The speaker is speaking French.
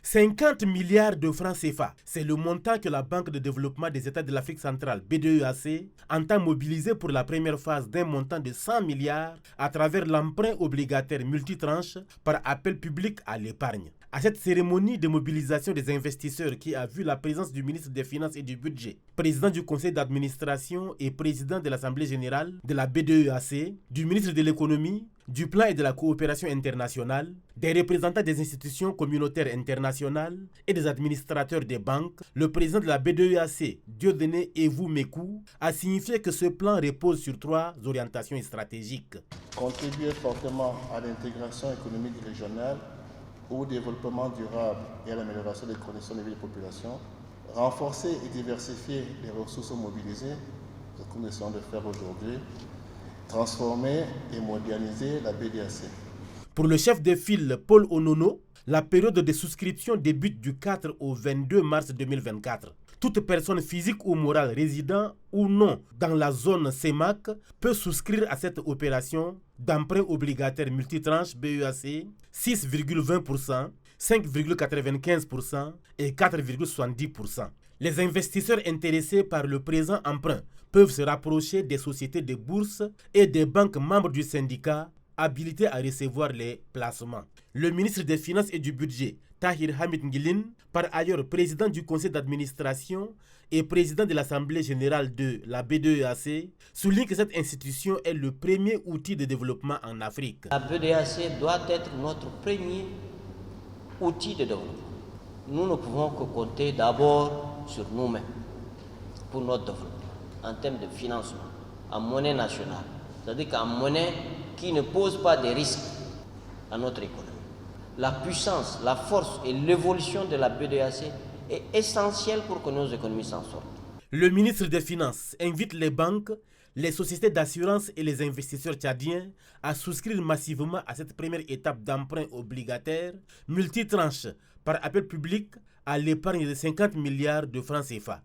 50 milliards de francs CFA, c'est le montant que la Banque de développement des États de l'Afrique centrale, BDEAC, entend mobiliser pour la première phase d'un montant de 100 milliards à travers l'emprunt obligataire multitranche par appel public à l'épargne. À cette cérémonie de mobilisation des investisseurs qui a vu la présence du ministre des Finances et du Budget, président du conseil d'administration et président de l'Assemblée générale de la BDEAC, du ministre de l'économie, du plan et de la coopération internationale, des représentants des institutions communautaires internationales et des administrateurs des banques, le président de la BDEAC, Dieudonné Evou Mekou, a signifié que ce plan repose sur 3 orientations stratégiques. Contribuer fortement à l'intégration économique régionale, au développement durable et à l'amélioration des conditions de vie des populations, renforcer et diversifier les ressources mobilisées, ce que nous essayons de faire aujourd'hui, transformer et moderniser la BDAC. Pour le chef de file Paul Onono, la période de souscription débute du 4 au 22 mars 2024. Toute personne physique ou morale résidant ou non dans la zone CEMAC peut souscrire à cette opération d'emprunt obligataire multitranche BEAC 6,20%, 5,95% et 4,70%. Les investisseurs intéressés par le présent emprunt peuvent se rapprocher des sociétés de bourse et des banques membres du syndicat habilités à recevoir les placements. Le ministre des Finances et du Budget, Tahir Hamid Ngilin, par ailleurs président du conseil d'administration et président de l'Assemblée générale de la BDEAC, souligne que cette institution est le premier outil de développement en Afrique. La BDEAC doit être notre premier outil de développement. Nous ne pouvons que compter d'abord sur nous-mêmes pour notre développement en termes de financement, en monnaie nationale, c'est-à-dire qu'en monnaie qui ne pose pas de risques à notre économie. La puissance, la force et l'évolution de la BDEAC est essentielle pour que nos économies s'en sortent. Le ministre des Finances invite les banques, les sociétés d'assurance et les investisseurs tchadiens à souscrire massivement à cette première étape d'emprunt obligataire multitranche par appel public à l'épargne de 50 milliards de francs CFA.